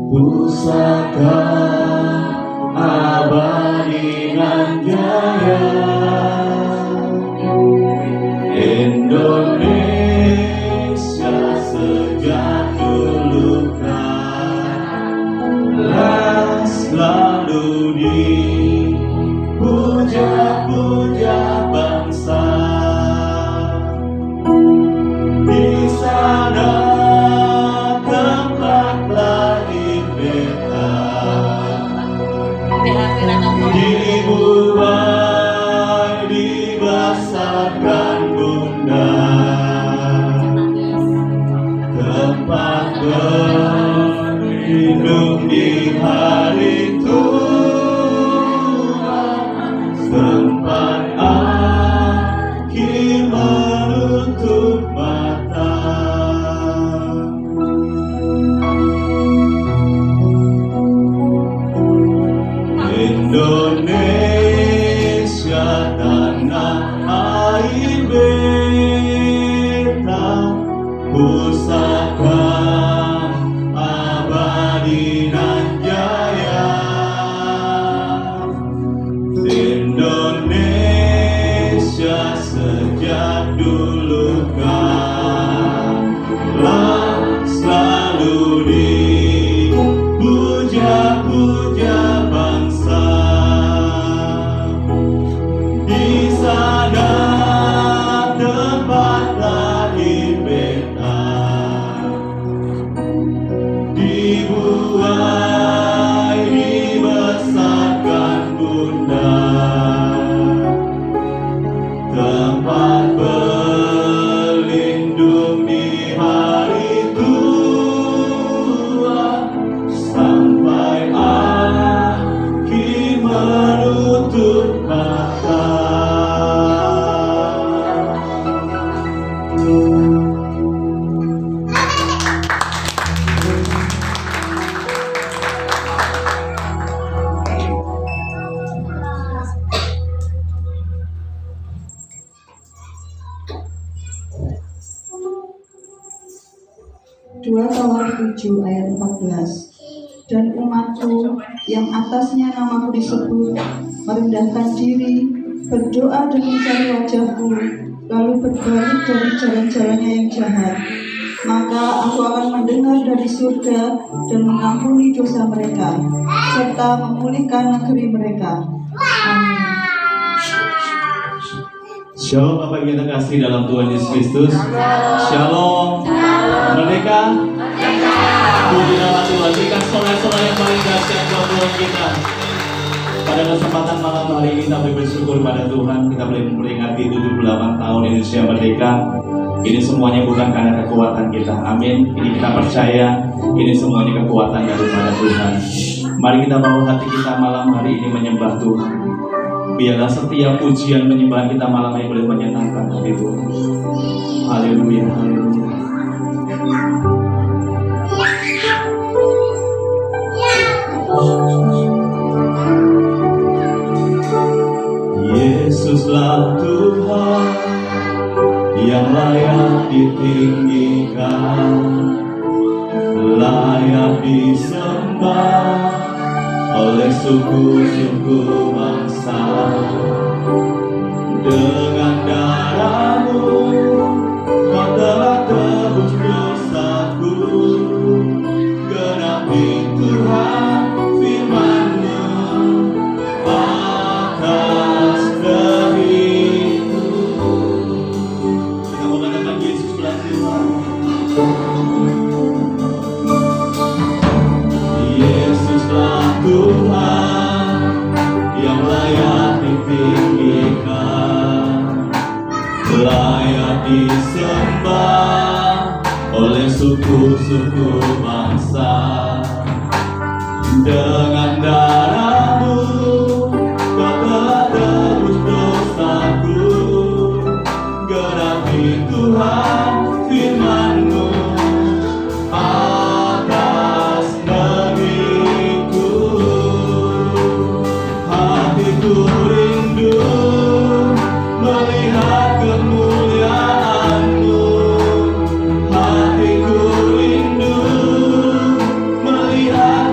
pusaka abadi nan jaya, Indonesia sejak dulu kan selalu dipuja-puja bangsa. Di sana tempat lahir beta, dibuai dibesarkan bunda, tempat berlindung di hari tua, tempat akhir menutup mata. Indonesia tanah air beta, pusaka abadi nan jaya, Indonesia sejak dulu kala selalu dipuja-puja bangsa. Di sana tempat lahir beta, dibuai dibesarkan bunda, tempat berlindung di hari tua, sampai akhir menutup mata. Dua Tawar 7 ayat 14. Dan umatku yang atasnya namaku disebut merendahkan diri, berdoa dan mencari wajahku, lalu berbalik dari jalan-jalannya yang jahat, maka aku akan mendengar dari surga dan mengampuni dosa mereka, serta memulihkan negeri mereka. Amin. Shalom Bapak Ibu yang terkasih dalam Tuhan Yesus Kristus. Shalom. Merdeka. Puji nama Tuhan. Berikan sorak-sorak yang paling dahsyat buat Tuhan kita. Pada kesempatan malam hari ini kita boleh bersyukur pada Tuhan. Kita boleh memperingati 78 tahun Indonesia merdeka. Ini semuanya bukan karena kekuatan kita. Amin. Ini kita percaya. Ini semuanya kekuatan daripada Tuhan. Mari kita bawa hati kita malam hari ini menyembah Tuhan. Biarlah setiap pujian penyembahan kita malam ini boleh menyenangkan hati Tuhan. Haleluya, haleluya. Yesuslah Tuhan yang layak ditinggikan, layak disembah oleh suku-suku bangsa. Dengan darah-Mu Kau telah tebus dosaku, genapi Tuhan firman-Mu atas diriku. Kita mau katakan Yesus berhasil. Yesuslah Tuhan yang layak ditinggikan, layak disembah oleh suku-suku bangsa. Dengan darah-Mu Kau telah tebus dosaku, genapi Tuhan firman-Mu atas negeriku. Hatiku rindu melihat kemuliaan-Mu. Hatiku rindu melihat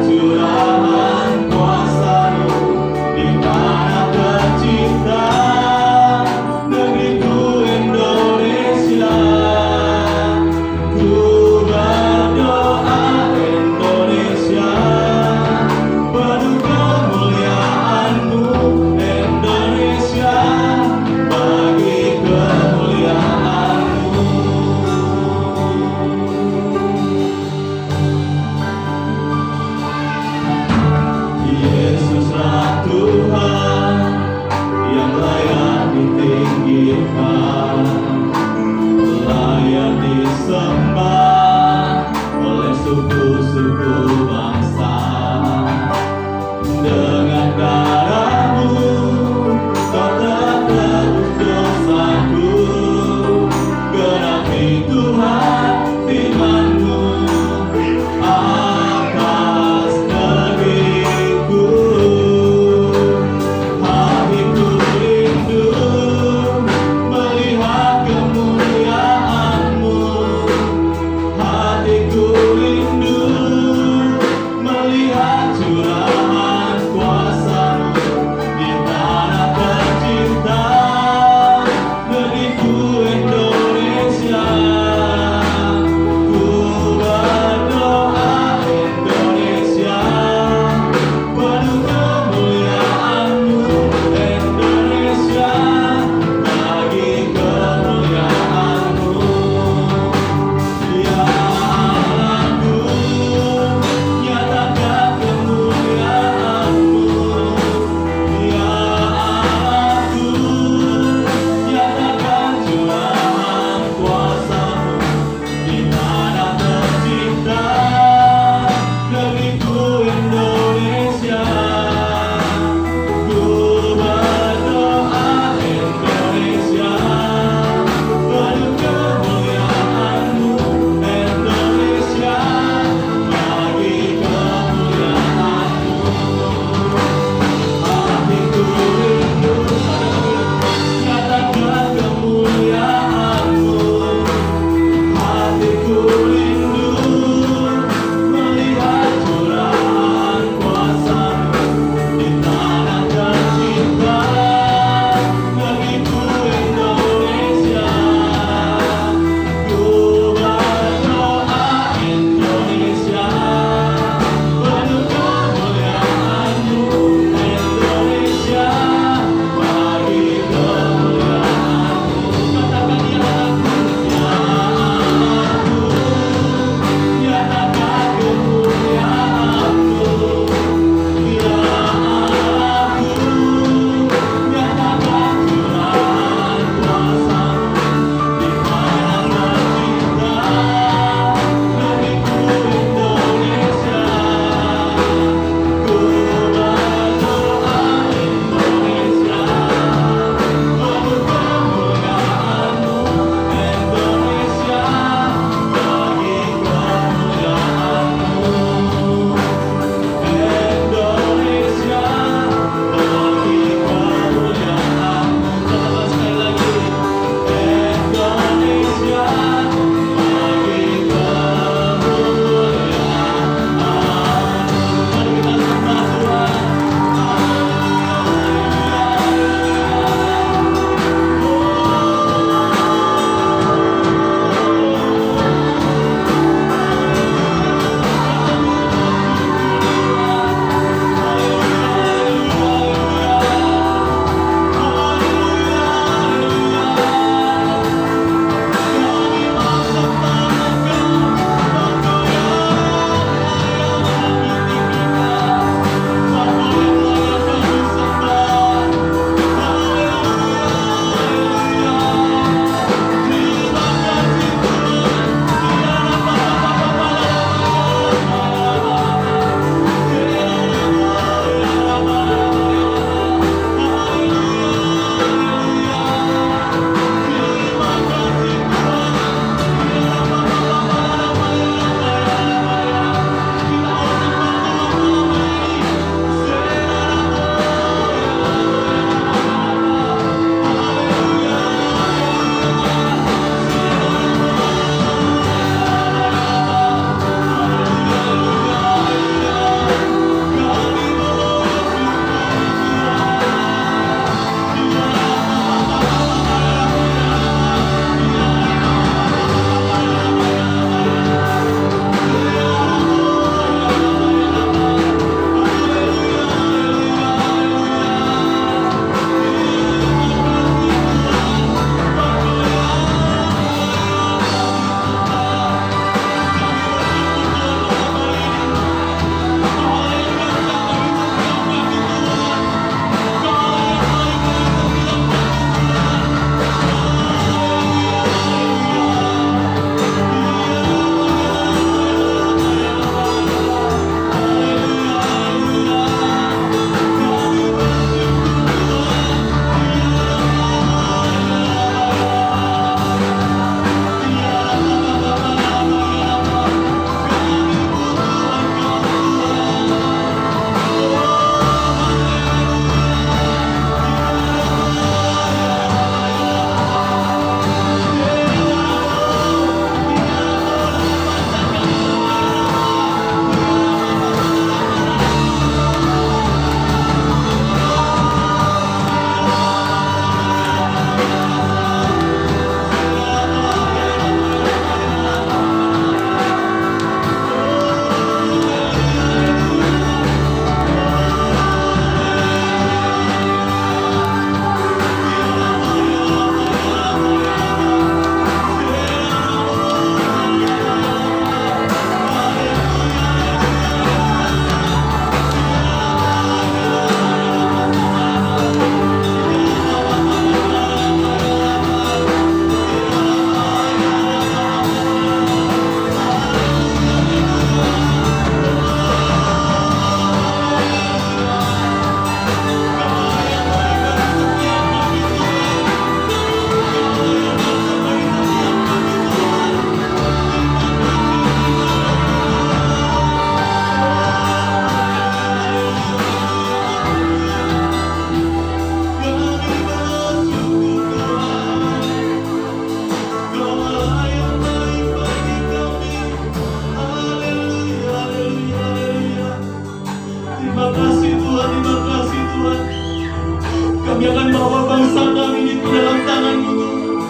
bangsa kami itu dalam tangan-Mu Tuhan.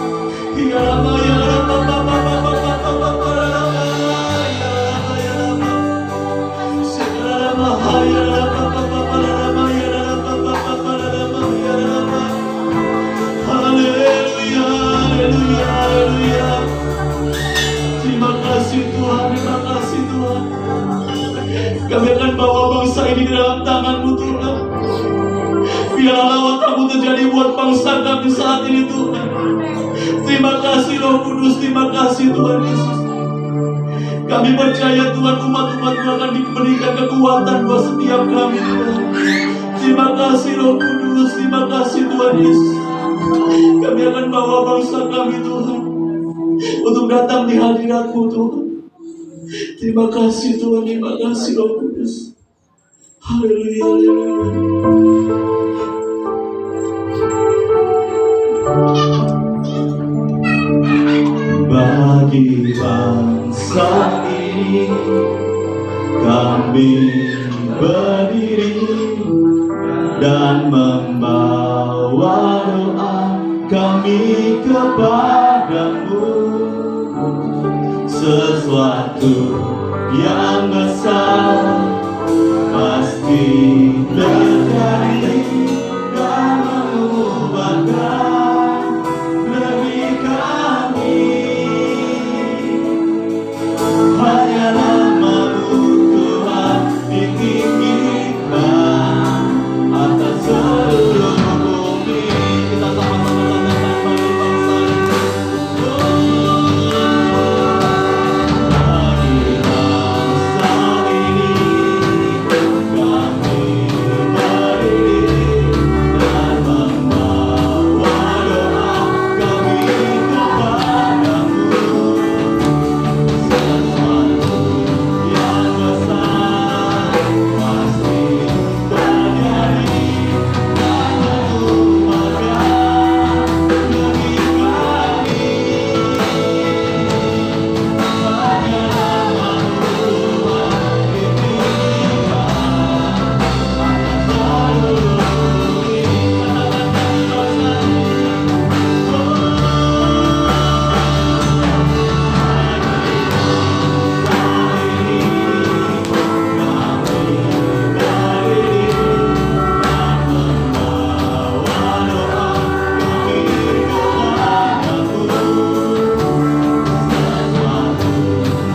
Ya Rama, ya Rama, Bapa, Bapa, Bapa, Bapa, Rama, ya Rama, ya Rama. Ya Rama, ya Rama, Bapa, Rama, ya Rama, Bapa, Rama, ya Rama. Haleluya, haleluya, haleluya. Terima kasih Tuhan, terima kasih Tuhan. Kami akan bawa bangsa ini di dalam tangan-Mu Tuhan. Biarlah lawatan-Mu terjadi buat bangsa kami saat ini Tuhan. Terima kasih Roh Kudus, terima kasih Tuhan Yesus. Kami percaya Tuhan, umat-umat-Mu akan diberikan kekuatan buat setiap kami Tuhan. Terima kasih Roh Kudus, terima kasih Tuhan Yesus. Kami akan bawa bangsa kami Tuhan untuk datang di hadirat-Mu Tuhan. Terima kasih Tuhan, terima kasih Roh Kudus. Haleluya, haleluya. Bagi bangsa ini kami berdiri dan membawa doa kami kepadamu. Sesuatu yang besar pasti terjadi dan mengubahkan negeri kami. Hanya nama-Mu Tuhan ditinggikan atas seluruh bumi. Kita sama-sama katakan bagi bangsa ini. Bagi bangsa ini kami berdiri dan membawa doa kami kepadamu. Sesuatu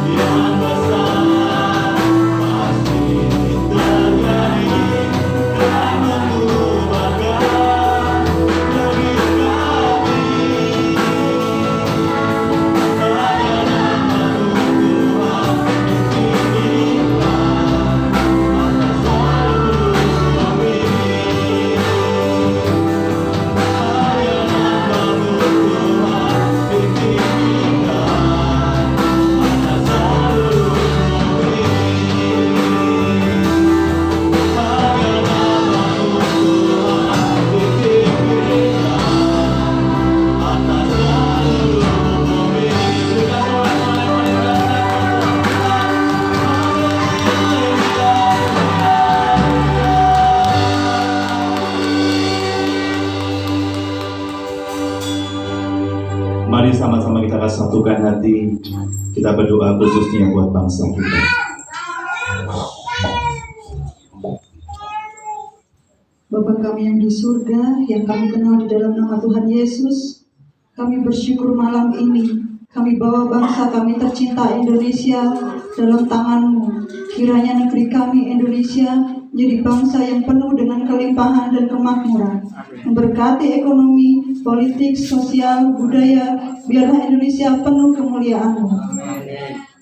yang besar pasti terjadi dan mengubahkan negeri kami. Hanya nama-Mu Tuhan ditinggikan atas seluruh bumi. Katakan bangsa Mari sama-sama kita akan satukan hati. Kita berdoa khususnya buat bangsa kita. Bapa kami yang di surga, yang kami kenal di dalam nama Tuhan Yesus, kami bersyukur malam ini. Kami bawa bangsa kami tercinta Indonesia dalam tangan-Mu. Kiranya negeri kami Indonesia menjadi bangsa yang penuh dengan kelimpahan dan kemakmuran. Memberkati ekonomi, politik, sosial, budaya, biarlah Indonesia penuh kemuliaan-Mu.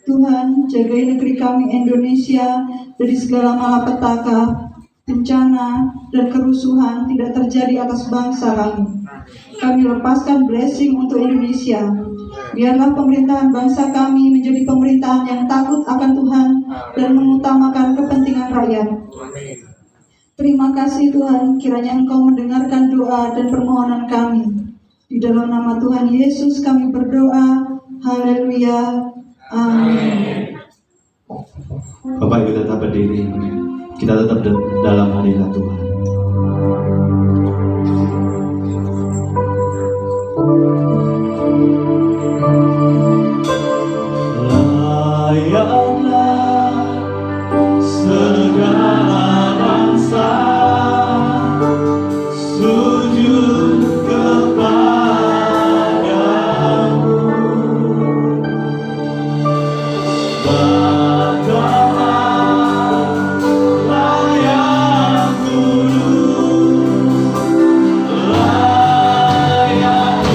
Tuhan, jagai negeri kami Indonesia dari segala malapetaka, bencana, dan kerusuhan tidak terjadi atas bangsa kami. Kami lepaskan blessing untuk Indonesia. Biarlah pemerintahan bangsa kami menjadi pemerintahan yang takut akan Tuhan dan mengutamakan kepentingan rakyat. Terima kasih Tuhan, kiranya Engkau mendengarkan doa dan permohonan kami. Di dalam nama Tuhan Yesus kami berdoa. Haleluya. Amin. Bapak Ibu tetap berdiri. Kita tetap dalam hadirat Tuhan. Layaklah segala bangsa sujud kepadamu, sebab Kau layak kudus, layak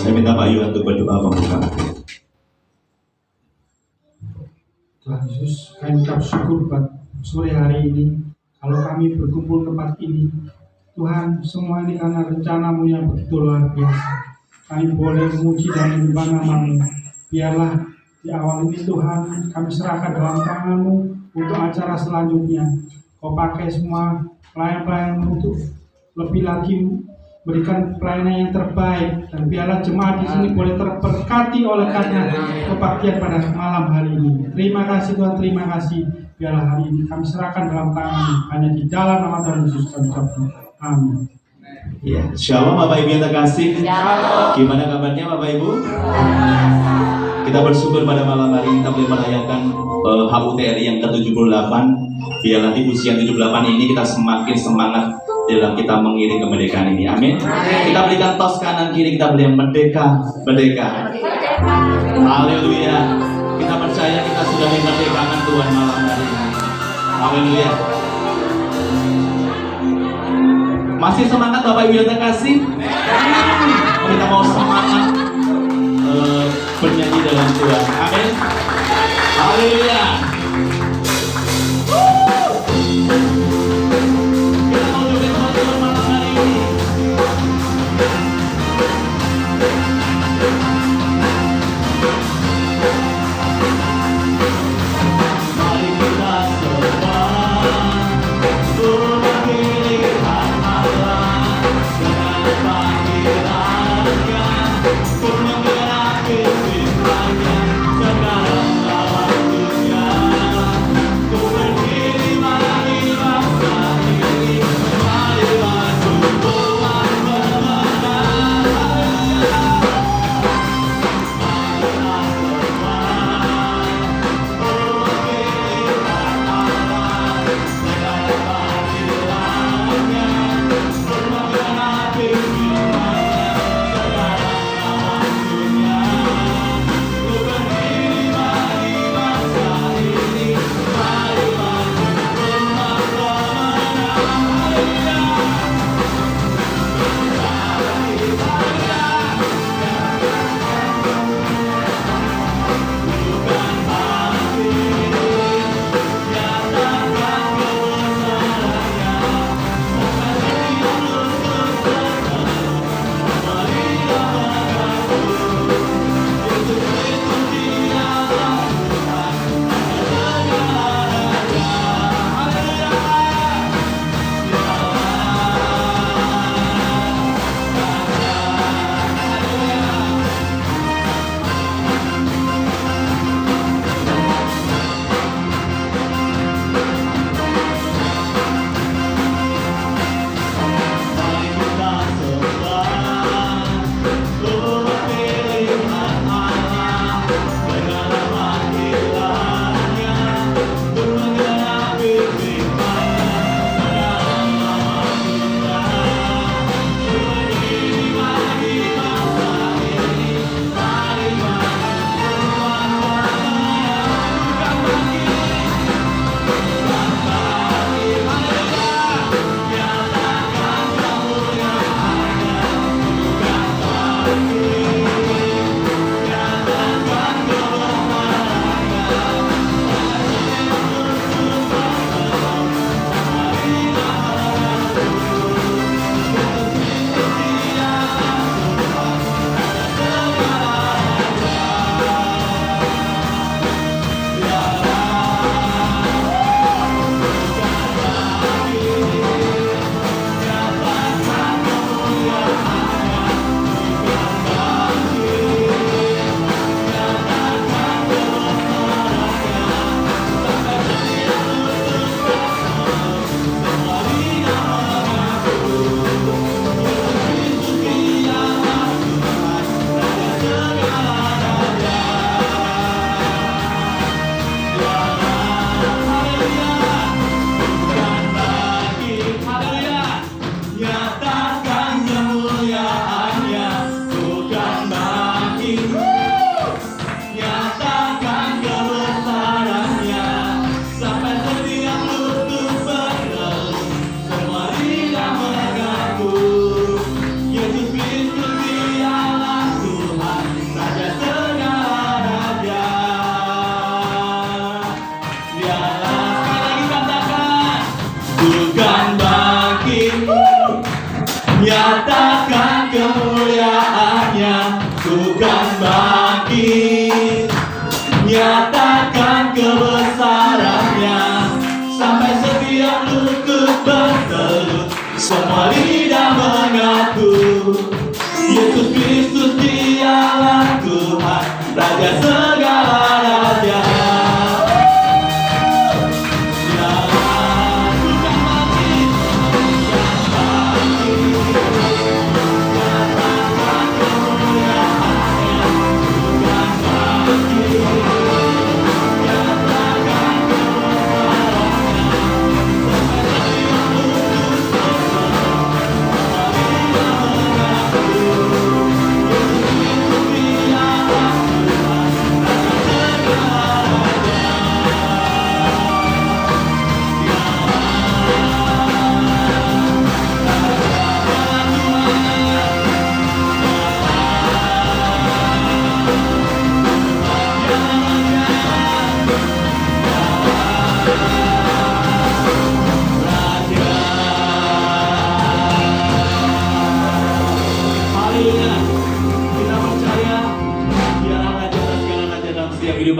Saya minta Pak Yu untuk berdoa pembukaan. Tuhan Yesus, kami ucap syukur buat sore hari ini. Kalau kami berkumpul tempat ini, Tuhan, semua ini karena rencana-Mu yang begitu luar biasa. Kami boleh memuji dan menyembah nama-Mu. Biarlah di awal ini Tuhan, kami serahkan dalam tangan-Mu untuk acara selanjutnya. Kau pakai semua pelayan-pelayan untuk lebih lagi berikan pelayanan yang terbaik, dan biarlah jemaat di sini boleh terberkati oleh karena kebaktian pada malam hari ini. Terima kasih Tuhan, terima kasih. Biarlah hari ini kami serahkan dalam tangan, hanya di dalam nama Tuhan Yesus kami ucapkan. Amin. Ya, Shalom Bapak Ibu yang terkasih. Gimana kabarnya Bapak Ibu? Kita bersyukur pada malam hari ini kita boleh merayakan HUTRI yang ke-78. Biar nanti usia 78 ini kita semakin semangat dalam kita mengiring kemerdekaan ini. Amin. Kita berikan tos kanan kiri, kita beri merdeka, merdeka. Haleluya. Kita percaya kita sudah dimerdekakan Tuhan malam hari ini. Haleluya. Masih semangat Bapak Ibu yang terkasih? Kita mau semangat bernyanyi dalam Tuhan. Amin. Haleluya. Kita mau joget sama Tuhan malam hari ini. Mari kita semua memperhatikan Allah dengan panggilannya, untuk menggerakkan firman-Nya sekarang dalam dunia.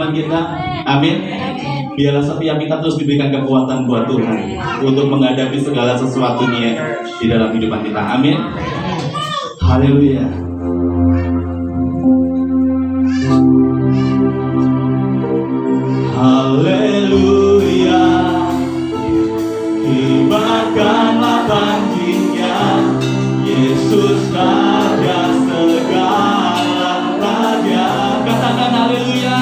Tuhan kita? Amin. Biarlah setiap kita terus diberikan kekuatan buat Tuhan untuk menghadapi segala sesuatunya di dalam kehidupan kita. Amin. Haleluya. Haleluya. Kibarkanlah bantingnya, Yesus Raja segala raja. Katakan haleluya.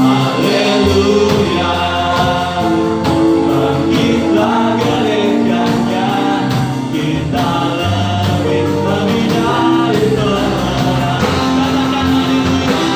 Haleluya. Bangkitlah gerejanya, kita lebih dari pemenang. Katakan haleluya.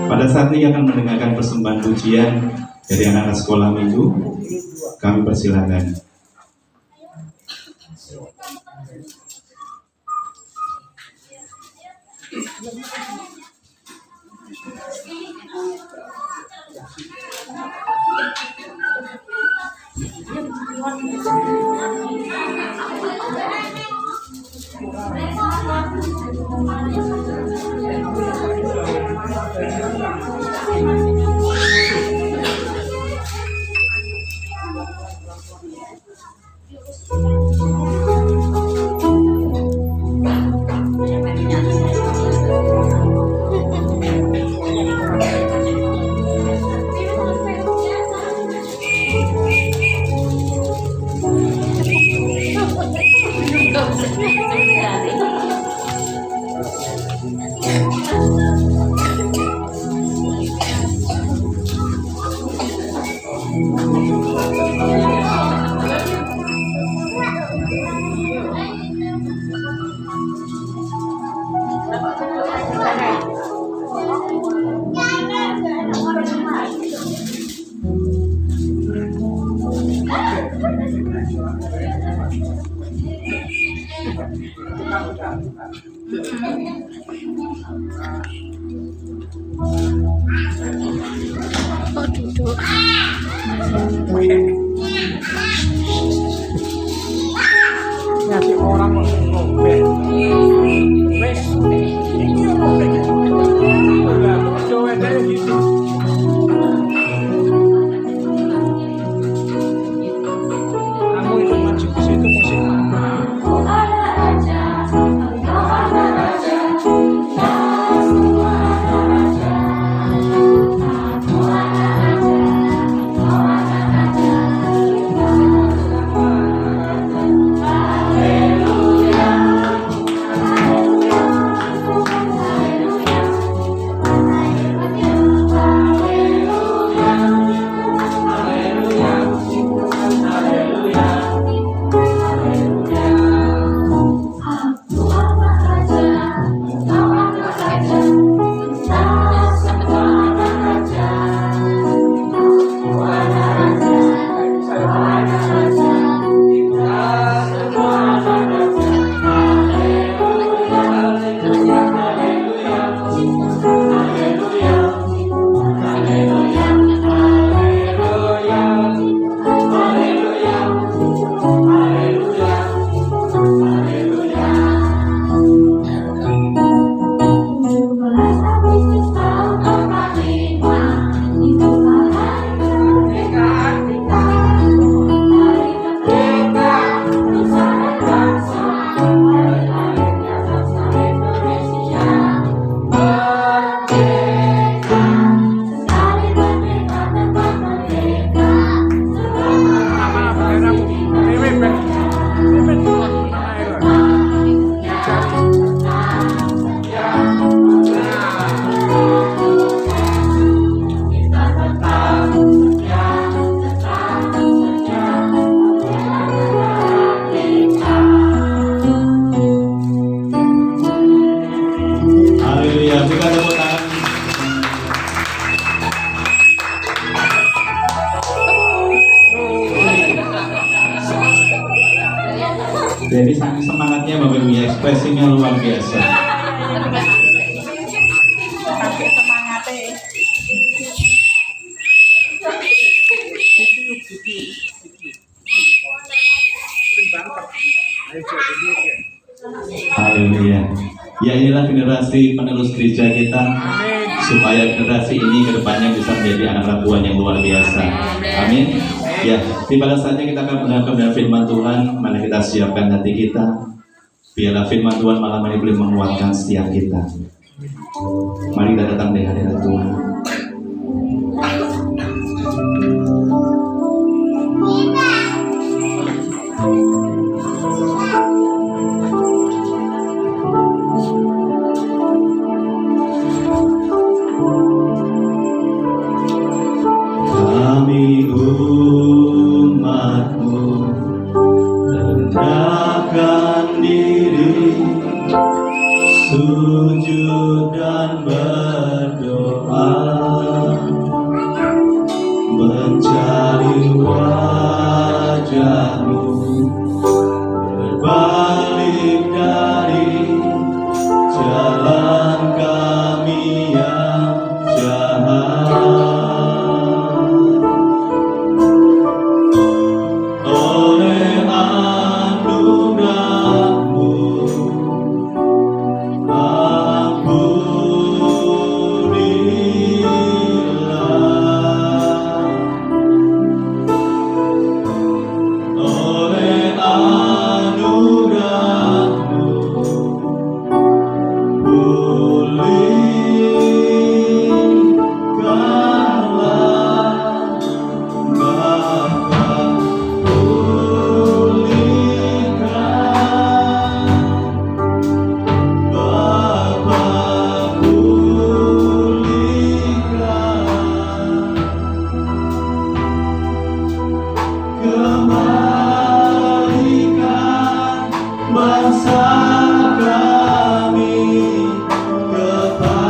Pada saat ini akan mendengarkan persembahan pujian dari anak-anak sekolah minggu. Kami persilakan. Ngasih orang kok ngobek. Wes. Udah, coba aja gitu. Kamu itu maju ke situ musik apa? saking semangatnya Bapak Ibu, ekspresinya luar biasa. Pakai semangatnya. Haleluya. Ya, inilah generasi penerus gereja kita, supaya generasi ini kedepannya bisa menjadi anak-anak Tuhan yang luar biasa. Amin. Ya, di pada saatnya kita akan mendengarkan dengan firman Tuhan. Mari kita siapkan hati kita, biarlah firman Tuhan malam ini boleh menguatkan setiap kita. Mari kita datang di hadirat Tuhan. Kami umat-Mu rendahkan diri, sujud dan berdoa, mencari wajah-Mu, berbalik dari jalan kami yang jahat. Oleh anugerah-Mu, ampunilah. Oleh anugerah-Mu, pulihkanlah Bapa, pulihkan Bapa, pulihkan, kembalikan bangsa kami kepadamu,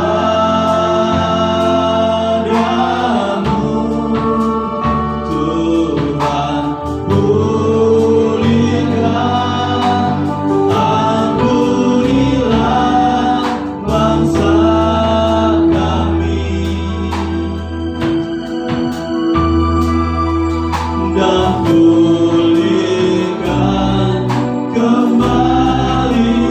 Tuhan. Pulihkan, ampunilah bangsa kami, dan pulihkan kembali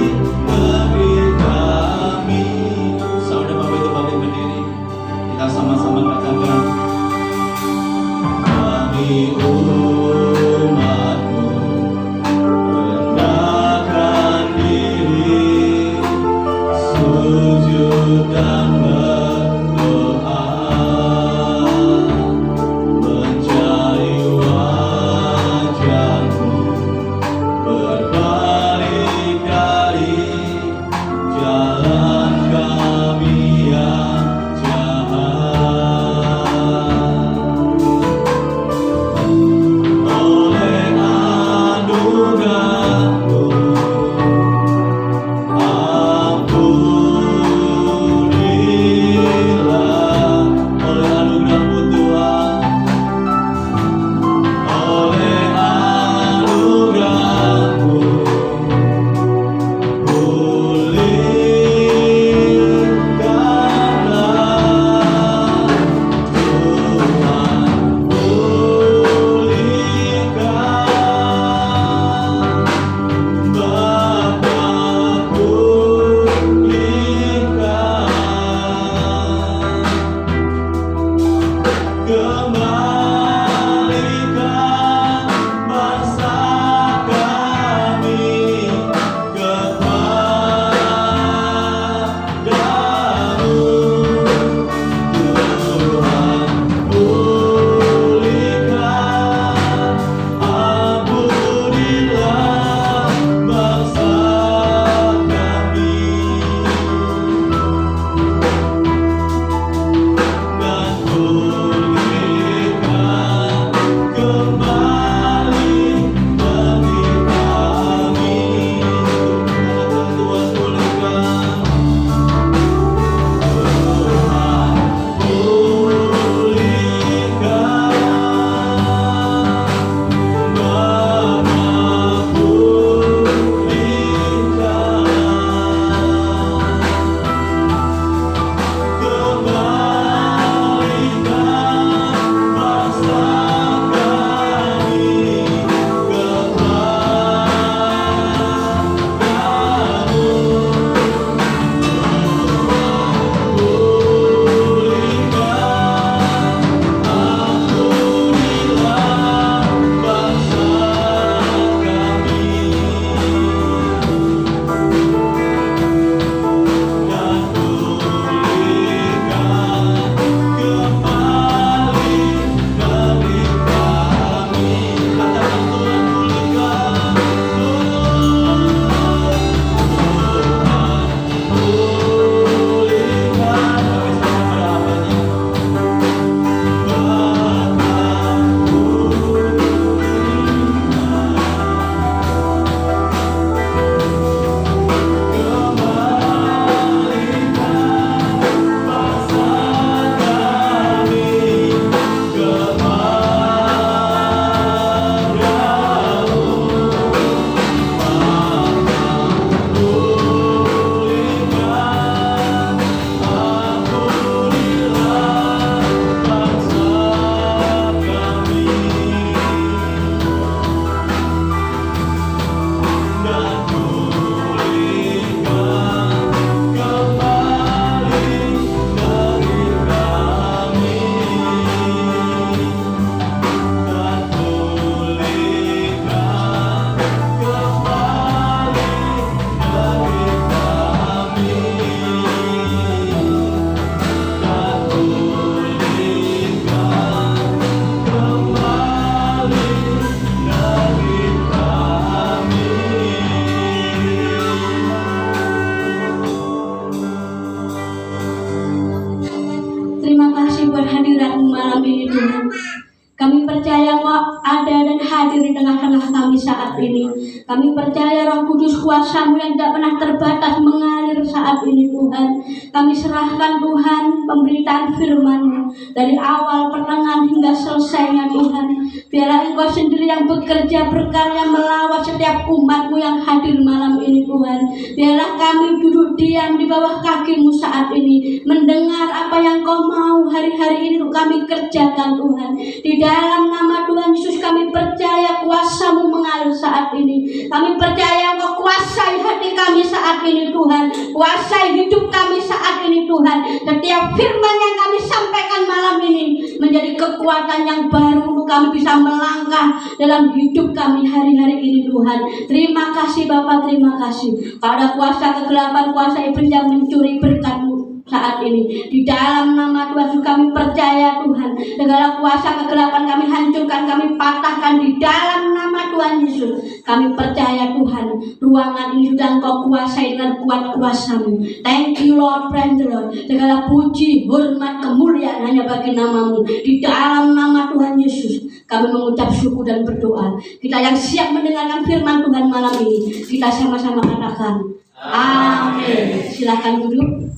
hadir di tengah-tengah kami saat ini. Kami percaya Roh Kudus kuasa-Mu yang tidak pernah terbatas mengalir saat ini Tuhan. Kami serahkan Tuhan pemberitaan firman-Mu dari awal, pertengahan hingga selesainya Tuhan. Biarlah Engkau sendiri yang bekerja berkarya melawat setiap umat-Mu yang hadir malam ini Tuhan. Biarlah kami duduk diam di bawah kaki-Mu saat ini, mendengar apa yang Kau mau hari-hari ini untuk kami kerjakan Tuhan. Di dalam nama Tuhan Yesus kami percaya kuasa-Mu mengalir saat ini. Kami percaya Engkau kuasai hati kami saat ini Tuhan. Kuasai hidup kami saat ini Tuhan. Setiap firman yang kami sampaikan malam ini menjadi kekuatan yang baru untuk kami bisa melangkah dalam hidup kami hari-hari ini Tuhan. Terima kasih Bapa, terima kasih. Pada kuasa kegelapan, kuasa iblis yang mencuri berkat-Mu saat ini, di dalam nama Tuhan Yesus kami percaya Tuhan, segala kuasa kegelapan kami hancurkan, kami patahkan di dalam nama Tuhan Yesus. Kami percaya Tuhan, ruangan ini sudah Engkau kuasai dengan kuat kuasa-Mu. Thank you Lord, praise the Lord. Segala puji, hormat, kemuliaan hanya bagi nama-Mu. Di dalam nama Tuhan Yesus kami mengucap syukur dan berdoa. Kita yang siap mendengarkan firman Tuhan malam ini, kita sama-sama katakan amin. Silakan duduk.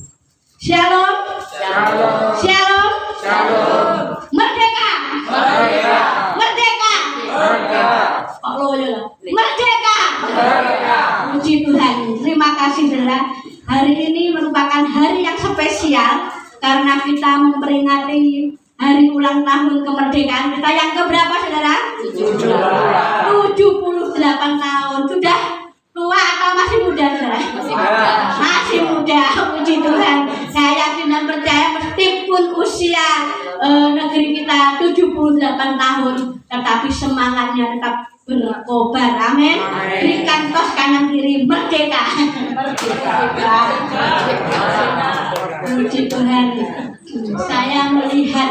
Shalom. Shalom. Shalom. Shalom. Merdeka. Merdeka. Merdeka. Merdeka. Pak Loyo lah. Merdeka. Merdeka. Puji Tuhan. Terima kasih saudara. Hari ini merupakan hari yang spesial karena kita memperingati hari ulang tahun kemerdekaan kita yang keberapa saudara? 78 tahun. Sudah tua atau masih muda saudara? Masih muda. Puji Tuhan. Saya yakin dan percaya meskipun usia negeri kita 78 tahun, tetapi semangatnya tetap berkobar. Amin. Berikan tos kanan kiri merdeka. Puji Tuhan. Saya melihat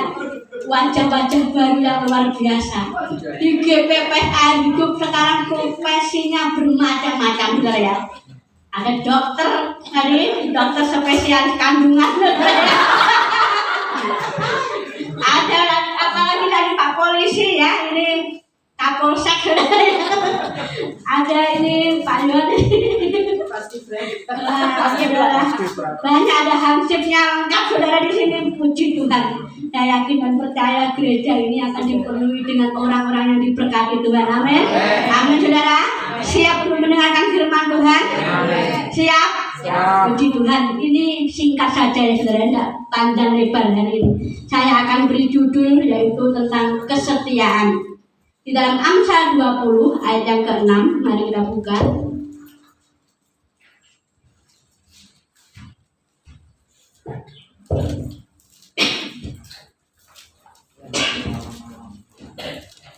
wajah-wajah baru yang luar biasa. Di GPPA hidup sekarang profesinya bermacam-macam saudara ya. Ada dokter, tadi dokter spesialis kandungan. Ada apalagi dari Pak Polisi ya, ini Kapolsek. Ada ini Pak Yoni. Banyak ada hansipnya lengkap saudara di sini. Puji Tuhan. Saya yakin dan percaya gereja ini akan dipenuhi dengan orang-orang yang diberkati Tuhan. Amin. Amin saudara. Siap untuk mendengarkan firman Tuhan? Siap? Puji Tuhan. Ini singkat saja ya saudara, tidak panjang lebar hari ini. Saya akan beri judul yaitu tentang kesetiaan. Di dalam Amsal 20 ayat yang ke-6, mari kita buka.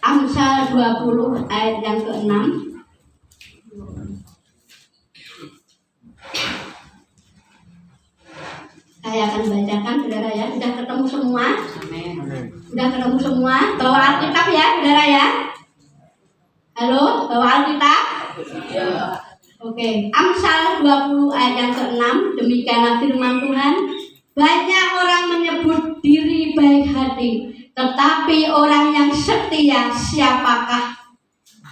Amsal 20 ayat yang ke-6. Saya akan bacakan saudara ya. Sudah ketemu semua? Sudah ketemu semua? Bawa Alkitab ya saudara ya. Halo, bawa Alkitab? Oke. Amsal 20 ayat yang ke-6. Demikianlah firman Tuhan. Banyak orang menyebut diri baik hati, tetapi orang yang setia siapakah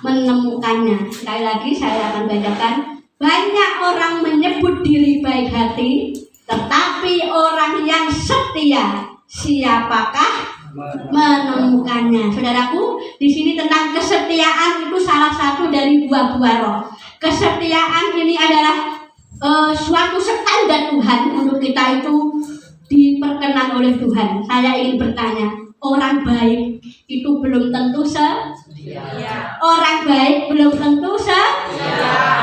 menemukannya? Sekali lagi saya akan bacakan. Banyak orang menyebut diri baik hati, tetapi orang yang setia siapakah menemukannya? Saudaraku, di sini tentang kesetiaan itu salah satu dari buah-buah roh. Kesetiaan ini adalah suatu standar Tuhan untuk kita itu diperkenan oleh Tuhan. Saya ingin bertanya, orang baik itu belum tentu orang baik belum tentu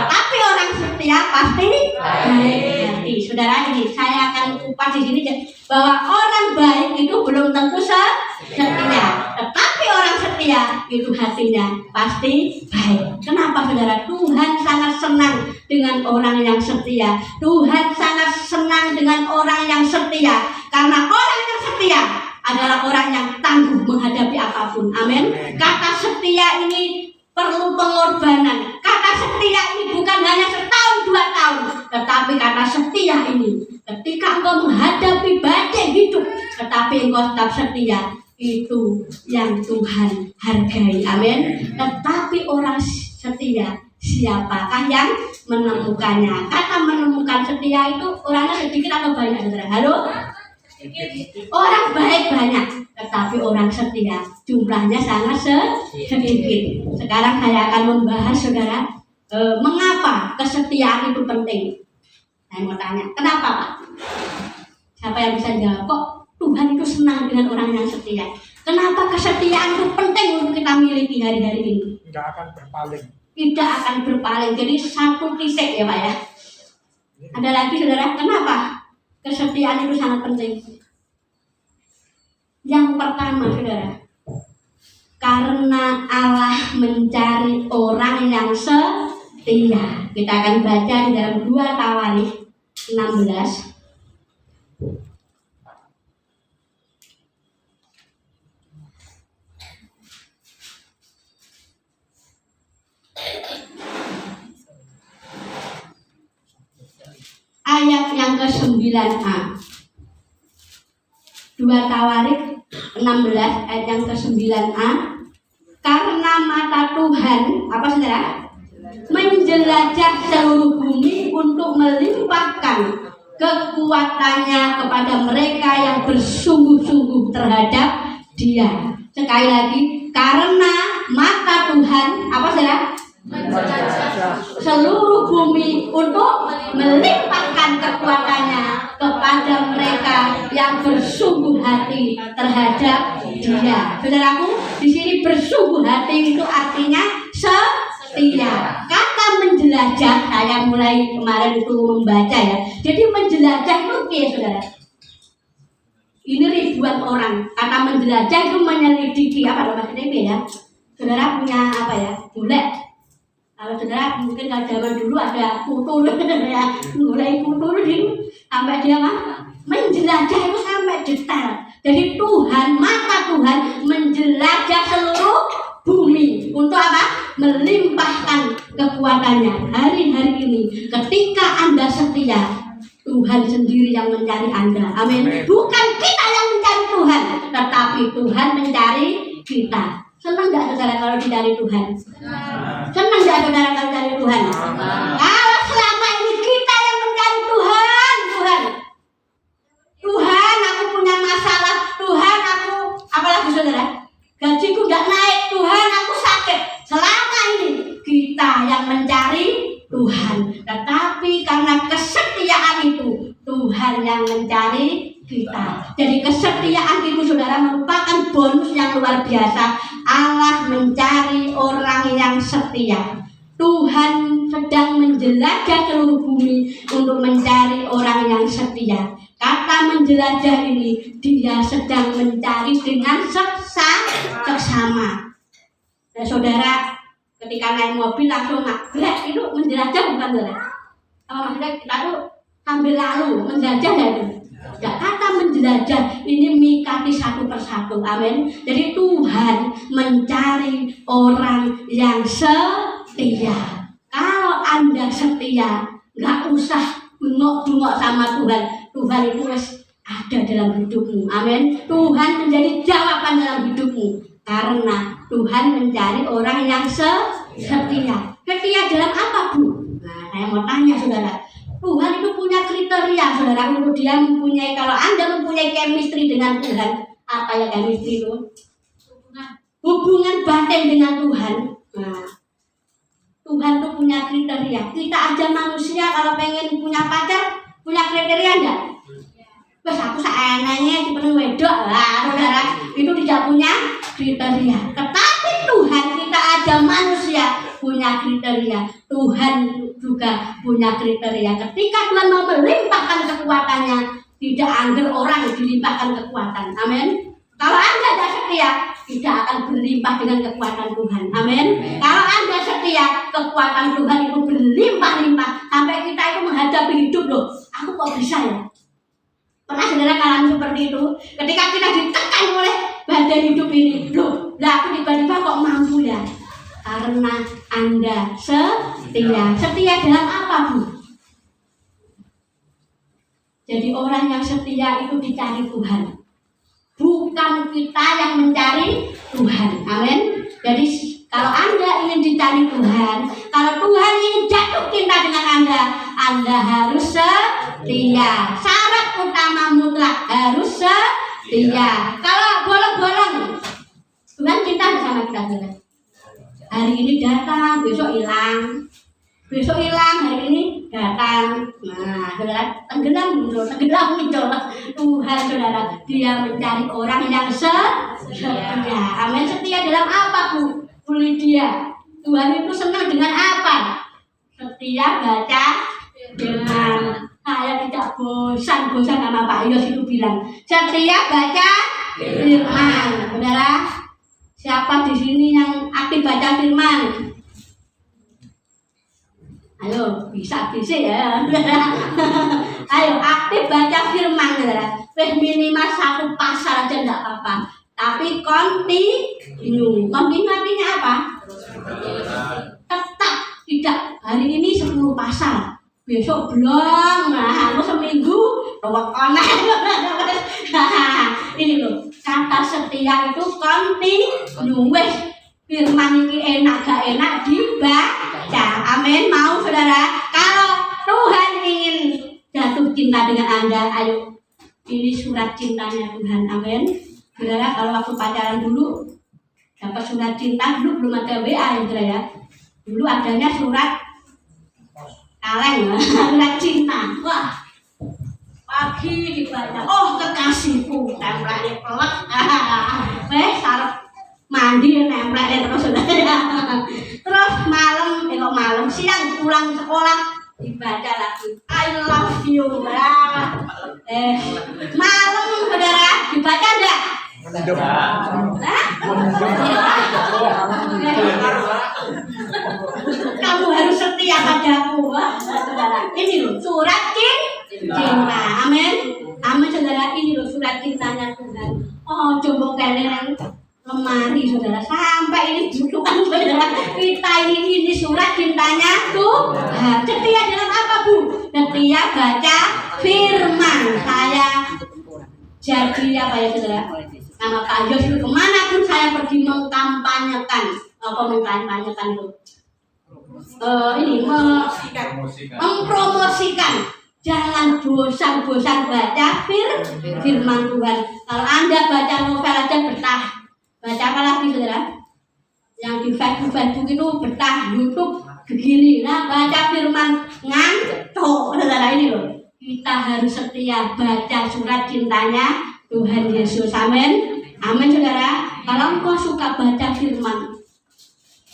tapi orang setia pasti baik. Saudara, ini saya akan kupas di sini bahwa orang baik itu belum tentu setia, tetapi orang setia itu hatinya pasti baik. Kenapa saudara? Tuhan sangat senang dengan orang yang setia. Tuhan sangat senang dengan orang yang setia, karena orang yang setia adalah orang yang tangguh menghadapi apapun. Amin. Kata setia ini perlu pengorbanan. Kata setia ini bukan hanya setahun 2 tahun, tetapi kata setia ini ketika engkau menghadapi badai hidup, tetapi engkau tetap setia, itu yang Tuhan hargai. Amin. Tetapi orang setia, siapakah yang menemukannya? Kata menemukan setia itu orangnya sedikit atau banyak, saudara? Halo? Orang baik banyak, tetapi orang setia jumlahnya sangat sedikit. Sekarang saya akan membahas, saudara, mengapa kesetiaan itu penting. Saya mau tanya, kenapa Pak? Siapa yang bisa jawab? Kok Tuhan itu senang dengan orang yang setia? Kenapa kesetiaan itu penting untuk kita miliki hari-hari ini? Tidak akan berpaling. Tidak akan berpaling. Jadi satu titik ya Pak ya. Ada lagi saudara, kenapa kesetiaan itu sangat penting? Yang pertama saudara, karena Allah mencari orang yang setia. Kita akan baca di dalam 2 Tawarikh 16. Ayat yang ke-9a. 2 Tawarikh 16 ayat yang ke-9a. Karena mata Tuhan, apa saudara? Menjelajah seluruh bumi untuk melimpahkan kekuatannya kepada mereka yang bersungguh-sungguh terhadap Dia. Sekali lagi, karena mata Tuhan, apa saudara? Seluruh bumi untuk melimpahkan kekuatannya kepada mereka yang bersungguh hati terhadap Dia. Saudaraku, di sini bersungguh hati itu artinya setia. Kata menjelajah, saya mulai kemarin itu membaca ya. Jadi menjelajah itu ya saudara. Ini ribuan orang. Kata menjelajah itu menyelidiki apa maksudnya ya? Saudara punya apa ya? Bule. Kalau saudara mungkin kalau zaman dulu ada kutur ya, mulai kutur itu sampai dia menjelajah itu sampai detail. Jadi Tuhan, mata Tuhan menjelajah seluruh bumi untuk apa? Melimpahkan kekuatannya. Hari-hari ini ketika Anda setia, Tuhan sendiri yang mencari Anda. Amin. Bukan kita yang mencari Tuhan, tetapi Tuhan mencari kita. Senang gak saudara kalau dicari Tuhan? Senang gak saudara kalau dicari Tuhan? Kalau selama ini kita yang mencari Tuhan, Tuhan aku punya masalah, Tuhan aku, apalagi saudara, gajiku gak naik, Tuhan aku sakit. Selama ini kita yang mencari Tuhan, tetapi karena kesetiaan itu Tuhan yang mencari kita. Jadi kesetiaan itu saudara merupakan bonus yang luar biasa. Allah mencari orang yang setia. Tuhan sedang menjelajah seluruh bumi untuk mencari orang yang setia. Kata menjelajah ini, Dia sedang mencari dengan seksama. Nah, saudara, ketika naik mobil langsung nabrak, itu menjelajah bukan saudara? Maksudnya kita tuh sambil lalu menjelajah itu. Ya, kata menjelajah ini mikati satu persatu. Amin. Jadi Tuhan mencari orang yang setia. Kalau Anda setia, nggak usah bengok-bengok sama Tuhan. Tuhan itu ada dalam hidupmu. Amin. Tuhan menjadi jawaban dalam hidupmu karena Tuhan mencari orang yang setia. Setia dalam apa, Bu? Nah, saya mau tanya saudara. Tuhan itu punya kriteria, saudara, untuk Dia mempunyai, kalau Anda mempunyai chemistry dengan Tuhan, apa ya chemistry itu? Hubungan batin dengan Tuhan. Nah, Tuhan itu punya kriteria. Kita aja manusia kalau pengen punya pacar, punya kriteria enggak? Wes aku saenenge dipenuh wedok lah, saudara, itu tidak punya kriteria. Tetapi Tuhan, kita aja manusia punya kriteria. Tuhan juga punya kriteria. Ketika Tuhan mau melimpahkan kekuatannya, tidak angger orang dilimpahkan kekuatan. Amin. Kalau Anda tidak setia, tidak akan berlimpah dengan kekuatan Tuhan. Amin. Kalau Anda setia, kekuatan Tuhan itu berlimpah-limpah sampai kita itu menghadapi hidup loh. Aku kok bisa ya? Pernah saudara ngalamin seperti itu? Ketika kita ditekan oleh badai hidup ini, loh, lah aku tiba-tiba kok mampu ya? Karena Anda setia. Setia dalam apa, Bu? Jadi orang yang setia itu dicari Tuhan. bukan kita yang mencari Tuhan. Amin. Jadi kalau Anda ingin dicari Tuhan, kalau Tuhan ingin jatuh cinta dengan Anda harus setia. Syarat utama mutlak harus setia. Kalau bolong-bolong, Tuhan cinta sama kita. Hari ini datang, besok hilang. Besok hilang, hari ini datang. Nah, saudara, tenggelam muncul. Tuhan, saudara, dia mencari orang yang setia. Amin. Setia dalam apa, Bu Lydia? Tuhan itu senang dengan apa? Setia baca firman. Saya tidak bosan sama Pak Yos itu bilang. Setia baca firman. Saudara, siapa di sini yang aktif baca firman? Ayo, bisa ya. Ayo, aktif baca firman, saudara. Minimal 1 pasal aja enggak apa-apa. Tapi continue. Continue artinya apa? Tetap tidak. Hari ini 10 pasal. Besok belum. Nah, aku seminggu bawa konek. Ini loh, kata setia itu continue. Firman ini enak gak enak dibaca. Amin. Mau saudara? Kalau Tuhan ingin jatuh cinta dengan Anda, ayo, ini surat cintanya Tuhan. Amin. Saudara, kalau waktu pacaran dulu dapat surat cinta, dulu belum ada WA ya saudara ya. Dulu adanya surat kaleng, surat cinta. Wah, pagi dibaca, oh kekasihku, tempelnya pelek. Sarap mandi nempelnya terus saudara. Terus malam siang pulang sekolah dibaca lagi I love you. Malam saudara dibaca enggak? Kamu harus setia padaku. Saudara, ini loh surat cinta. Amin. Amin saudara, ini loh surat cintanya Tuhan. Oh, coba kalian lemari saudara, sampai ini dudukan saudara. Kita ini surat cintanya Tuhan. Setia dalam apa, Bu? Setia baca firman. Saya jadi apa ya saudara? Nama Pak Yos itu kemanapun saya pergi mengkampanyekan. Mengkampanyekan itu mempromosikan. Jangan bosan-bosan baca firman Tuhan. Kalau Anda baca novel aja betah. Baca apa lagi saudara? Yang di Facebook itu betah, YouTube begini. Nah, baca firman ngantuk saudara. Ini loh, kita harus setia baca surat cintanya Tuhan Yesus. Amin. Amin saudara. Kalau engkau suka baca firman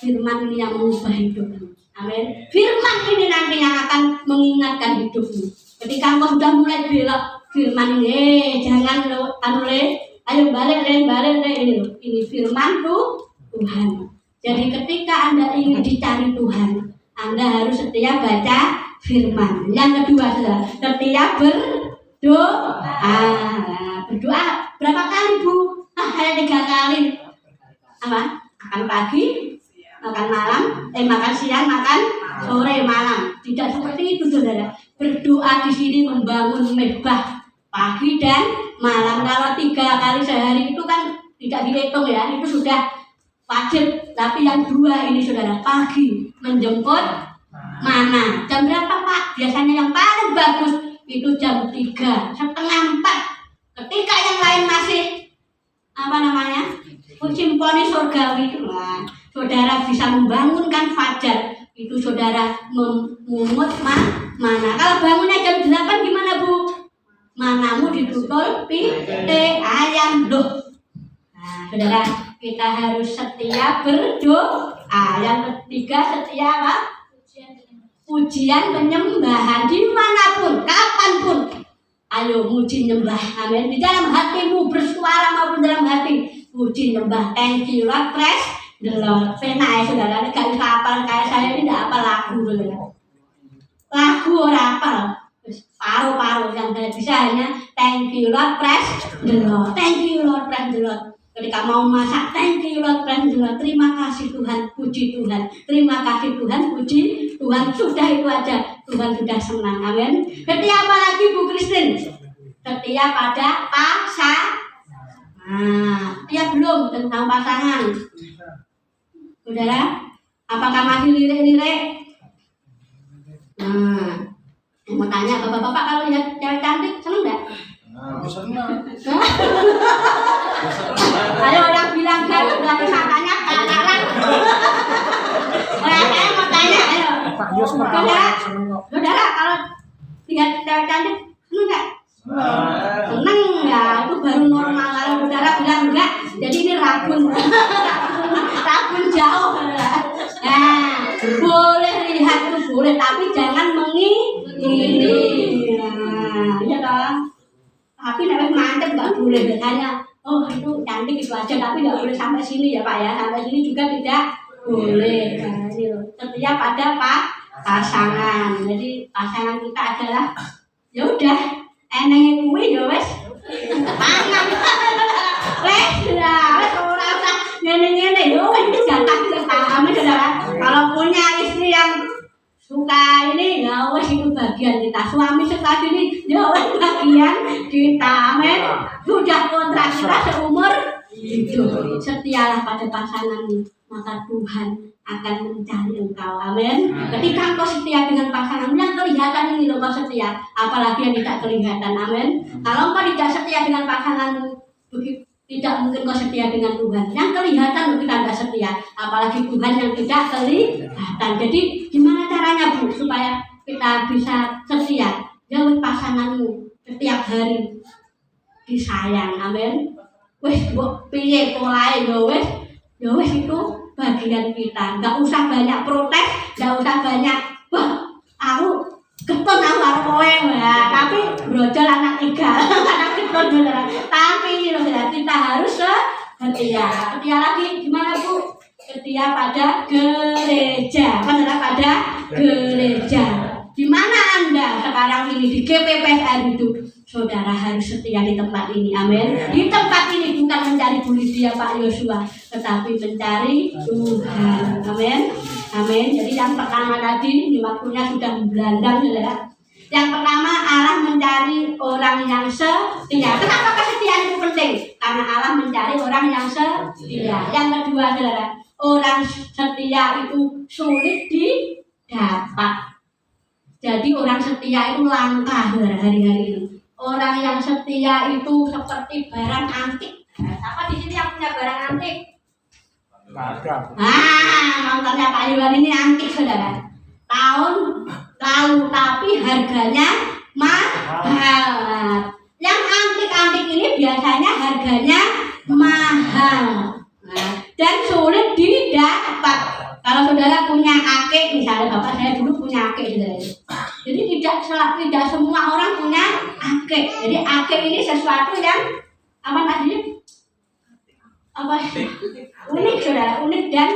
ini yang mengubah hidupmu. Amin. Firman ini nanti yang akan mengingatkan hidupmu. Ketika engkau sudah mulai belok firman ini, jangan ayo balik ini loh. Ini firman Tuhan. Jadi ketika Anda ingin dicari Tuhan, Anda harus setia baca firman. Yang kedua saudara, setia berdoa. Berdoa berapa kali, Bu? Hanya 3 kali. Apa? Makan pagi, makan malam, makan siang, makan sore, malam. Tidak seperti itu saudara. Berdoa di sini membangun mezbah pagi dan malam. Kalau 3 kali sehari itu kan tidak dihitung ya, itu sudah wajib. Tapi yang 2 ini saudara, pagi menjemput mana? Jam berapa Pak? Biasanya yang paling bagus itu jam 3, setengah 4. Ketika yang lain masih simponi surgawi, nah, saudara bisa membangunkan fajar. Itu saudara memungut mana. Kalau bangunnya jam 8 gimana, Bu? Manamu ditutul pite ayam loh. Nah, saudara, kita harus setia berdoa. Yang ketiga, setia apa? Pujian penyembahan dimanapun, kapanpun. Ayo muji nyembah. Amin. Di dalam hatimu bersuara maupun dalam hati, puji nyembah. Thank you Lord, praise the Lord. Pena ya saudara, gak bisa hafal kayak saya ini, tidak apa lagu saudara. Lagu orang hafal. Paruh-paruh yang saya bisa hanya thank you Lord, praise the Lord. Thank you Lord, praise the Lord. Ketika mau masak, thank you Lord, praise the Lord. Terima kasih Tuhan, puji Tuhan. Terima kasih Tuhan, puji Tuhan. Sudah itu aja, Tuhan sudah senang. Amin. Setia apa lagi Bu Christine? Setia pada pasangan. Nah, siap belum tentang pasangan? Saudara, apakah masih lirik-lirik? Nah, mau tanya bapak-bapak kalau lihat cewek cantik seneng nggak? Ayo orang bilang kan berarti matanya kakaran. Saya mau tanya, ayo. Saudara, kalau lihat cewek cantik seneng nggak? Seneng ya, itu baru normal. Kalau saudara bilang enggak, jadi ini rabun. Rabun jauh. Nah, boleh lihat itu boleh, tapi jangan mengingini. Nah, iya toh. Tapi nek mantep nggak boleh hanya oh itu cantik itu aja, tapi nggak boleh sampai sini ya Pak ya, sampai sini juga tidak boleh. Nah, setia pada pasangan. Jadi pasangan kita adalah ya udah enenge kuwi ya wis pangan. Wes ora usah ngene-ngene yo wis jatah paham saudara. Kalau punya istri yang suka ini ya wes itu bagian kita, suami suka ini ya wes bagian kita, amin. Sudah kontrak kita seumur hidup. Setialah pada pasanganmu, maka Tuhan akan mencari engkau, amin. Ketika engkau setia dengan pasanganmu yang kelihatan ini loh kau setia, apalagi yang tidak kelihatan, amin. Kalau engkau tidak setia dengan pasanganmu, tidak mungkin kau setia dengan Tuhan. Yang kelihatan kita tidak setia, apalagi Tuhan yang tidak kelihatan. Jadi gimana caranya Bu supaya kita bisa setia? Jauh pasanganmu setiap hari disayang, amin. Wes mbok piye polahe ya wes itu bagian kita. Enggak usah banyak protes, enggak usah banyak wah aku keton aku karo kowe ya, tapi brojol anak tiga. Anak keton beneran. Tapi kita harus setia. Setia lagi gimana Bu? Setia pada gereja. Setia pada gereja. Di mana Anda sekarang ini di GPPSR itu? Saudara harus setia di tempat ini, amin. Di tempat ini bukan mencari Bu Lydia, Pak Yosua, tetapi mencari Tuhan, amin. Amin. Jadi yang pertama tadi, ini waktunya sudah berlandang, saudara. Yang pertama, Allah mencari orang yang setia. Kenapa kesetiaan itu penting? Karena Allah mencari orang yang setia. Yang kedua, saudara, orang setia itu sulit didapat. Jadi orang setia itu langka, saudara, hari-hari ini. Orang yang setia itu seperti barang antik. Siapa di sini yang punya barang antik? Nontonnya Pak Iwan ini antik, saudara. Tahun lalu, tapi harganya mahal. Yang antik-antik ini biasanya harganya mahal, dan sulit didapat. Kalau saudara punya akik, misalnya bapak saya dulu punya akik, saudara. Jadi tidak semua orang punya akik. Jadi akik ini sesuatu yang apa tadinya? Apa? Unik, saudara, unik dan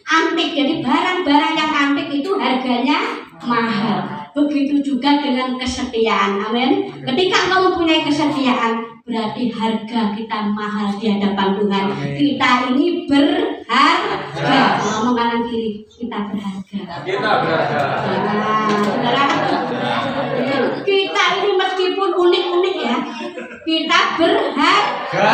antik. Jadi barang-barang yang antik itu harganya mahal. Begitu juga dengan kesetiaan, amin. Ketika engkau mempunyai kesetiaan, berarti harga kita mahal di hadapan Tuhan. Kita ini berharga. Ngomong kanan kiri, kita berharga. Kita berharga. Saudara, kita ini meskipun unik-unik ya, kita berharga.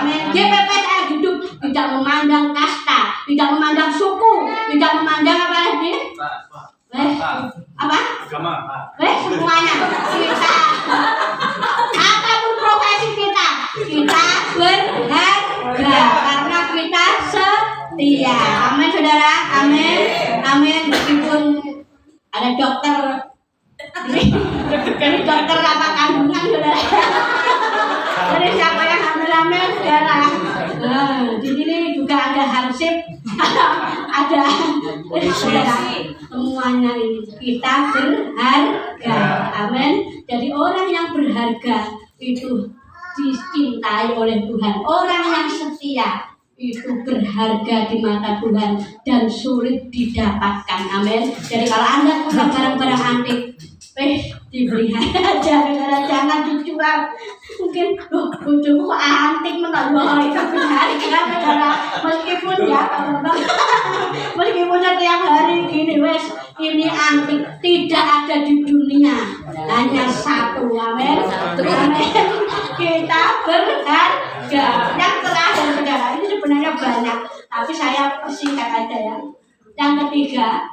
Amin. GPPSR hidup tidak memandang kasta, tidak memandang suku, tidak memandang apa lagi? Apa? Semuanya kita. Apapun profesi kita berharga karena kita setia. Amin, saudara. Amin. Amin. Meskipun ada dokter, jadi dokter apa kandungan, saudara. Jadi siapa yang hamil, saudara. Di sini juga ada hansip, ada saudara. Semuanya ini kita berharga, amin. Jadi orang yang berharga itu dicintai oleh Tuhan. Orang yang setia itu berharga di mata Tuhan dan sulit didapatkan, amin. Jadi kalau Anda punya barang-barang antik, dibeli aja, jangan dijual. Mungkin bujuku antik menolak itu berharga, meskipun ya meskipun setiap hari gini wes ini antik, tidak ada di dunia, hanya satu, amin. Amin. kita berharga. Yang terakhir saudara, ini sebenarnya banyak, tapi saya persingkat aja ya. Yang ketiga,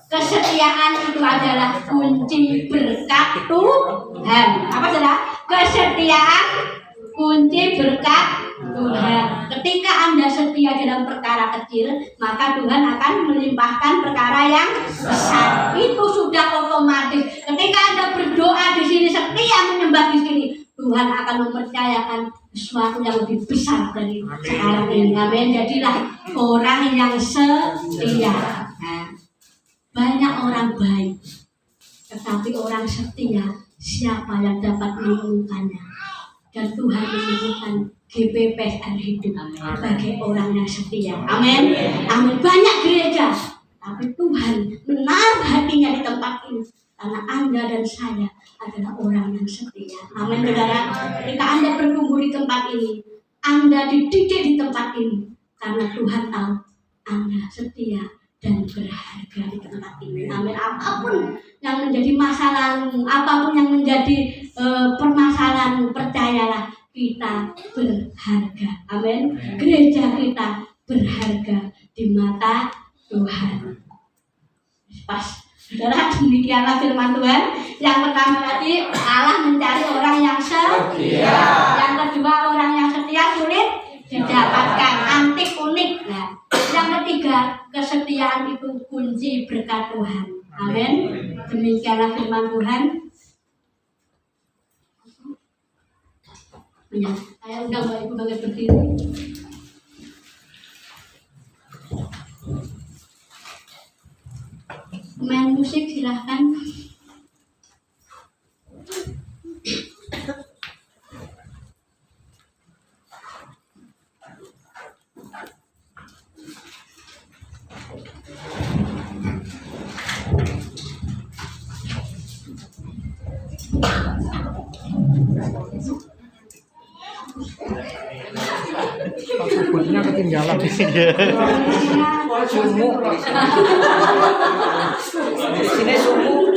kesetiaan itu adalah kunci berkat Tuhan. Apa saudara? Kesetiaan kunci berkat Tuhan. Ketika Anda setia dalam perkara kecil, maka Tuhan akan melimpahkan perkara yang besar. Itu sudah otomatis. Ketika Anda berdoa di sini, setia menyembah di sini, Tuhan akan mempercayakan sesuatu yang lebih besar dari sekarang ini. Amin. Jadilah orang yang setia. Nah, banyak orang baik, tetapi orang setia, siapa yang dapat menemukannya? Dan Tuhan menemukan GPPR hidup sebagai orang yang setia. Amin. Amin. Banyak gereja, tapi Tuhan menaruh hatinya di tempat ini karena Anda dan saya adalah orang yang setia. Amin, saudara. Ketika Anda bertumbuh di tempat ini, Anda dididik di tempat ini karena Tuhan tahu Anda setia dan berharga di tempat ini. Amin. Apapun yang menjadi masa lalu, apapun yang menjadi permasalahan, percayalah kita berharga. Amin. Gereja kita berharga di mata Tuhan. Pas, saudara, demikianlah firman Tuhan. Yang pertama tadi, Allah mencari orang yang setia. Yang kedua, orang yang setia sulit didapatkan, antik, unik. Nah, yang ketiga, kesetiaan itu kunci berkat Tuhan. Amin. Demikianlah firman Tuhan. Ya, saya undang Bapak Ibu bangkit berdiri. Main musik silahkan. Kubutnya ketinggalan di sini. Sumuk. Di sini sumuk.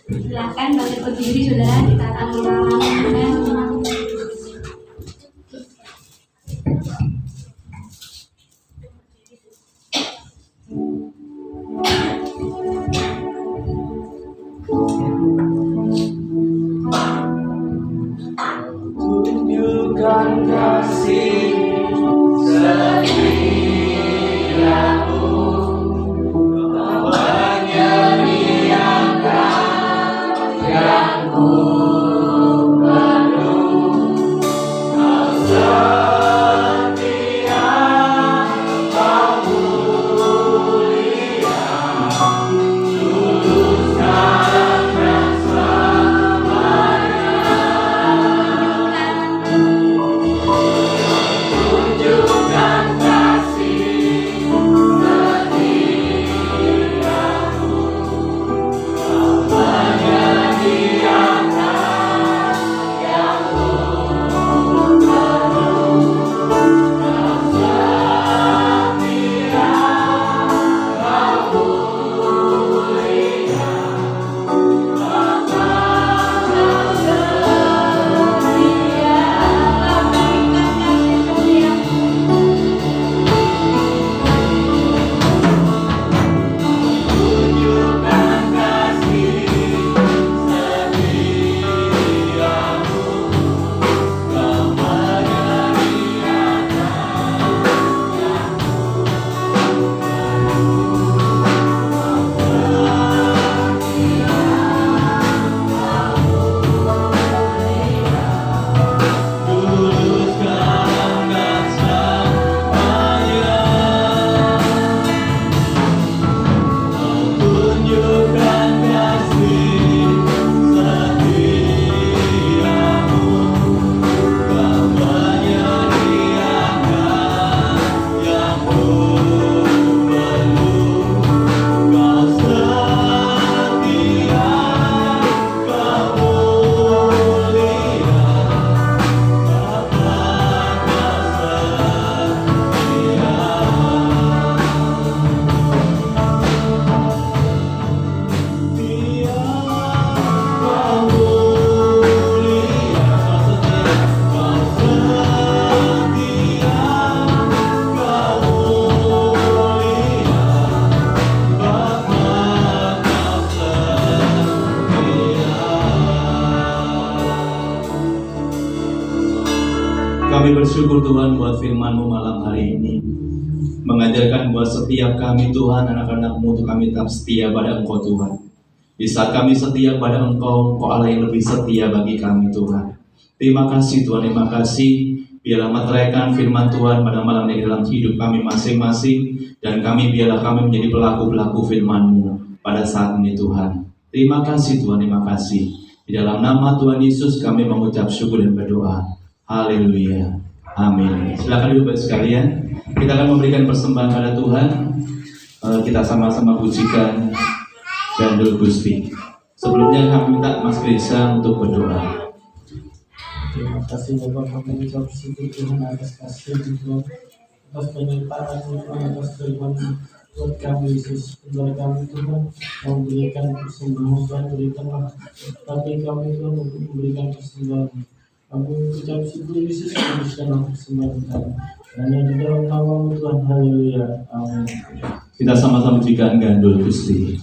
Silakan bangkit berdiri, saudara. Kita akan mengulang. Tunjukkan kasih setiamu, menyediakan yang ku perlukan. Kami bersyukur Tuhan buat firman-Mu malam hari ini, mengajarkan buat setiap kami Tuhan, anak-anak-Mu, untuk kami tetap setia pada Engkau Tuhan. Di saat kami setia pada Engkau, Engkau Allah yang lebih setia bagi kami Tuhan. Terima kasih Tuhan, terima kasih. Biarlah meteraikan firman Tuhan pada malam ini dalam hidup kami masing-masing, dan biarlah kami menjadi pelaku-pelaku firman-Mu pada saat ini Tuhan. Terima kasih Tuhan, terima kasih. Di dalam nama Tuhan Yesus kami mengucap syukur dan berdoa. Haleluya. Amin. Silakan Ibu Bapak sekalian. Kita akan memberikan persembahan pada Tuhan. Kita sama-sama pujikan Gandul Gusti. Sebelumnya kami minta Mas Gresa untuk berdoa. Terima kasih Bapak, kami ucap syukur Tuhan atas kasih Tuhan, atas penyertaan Tuhan, atas firman buat kami Yesus, kepada kami Tuhan, memberikan persembahan Tuhan, berikanlah tapi kami Tuhan untuk memberikan persembahan. Kami ucap syukur Yesus, berikanlah persembahan kami. Hanya di dalam nama Tuhan, haleluya, amin. Kita sama-sama pujikan Gandul Gusti.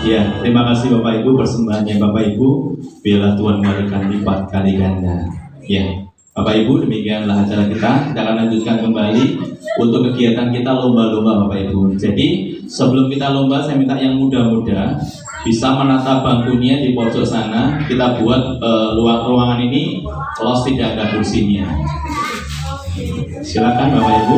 Ya, terima kasih Bapak Ibu, persembahannya Bapak Ibu, biarlah Tuhan memberikan lipat kali ganda. Ya, Bapak Ibu, demikianlah acara kita. Kita akan lanjutkan kembali untuk kegiatan kita lomba-lomba Bapak Ibu. Jadi sebelum kita lomba, saya minta yang muda-muda bisa menata bangkunya di pojok sana. Kita buat ruangan ini los, tidak ada kursinya. Silakan Bapak Ibu.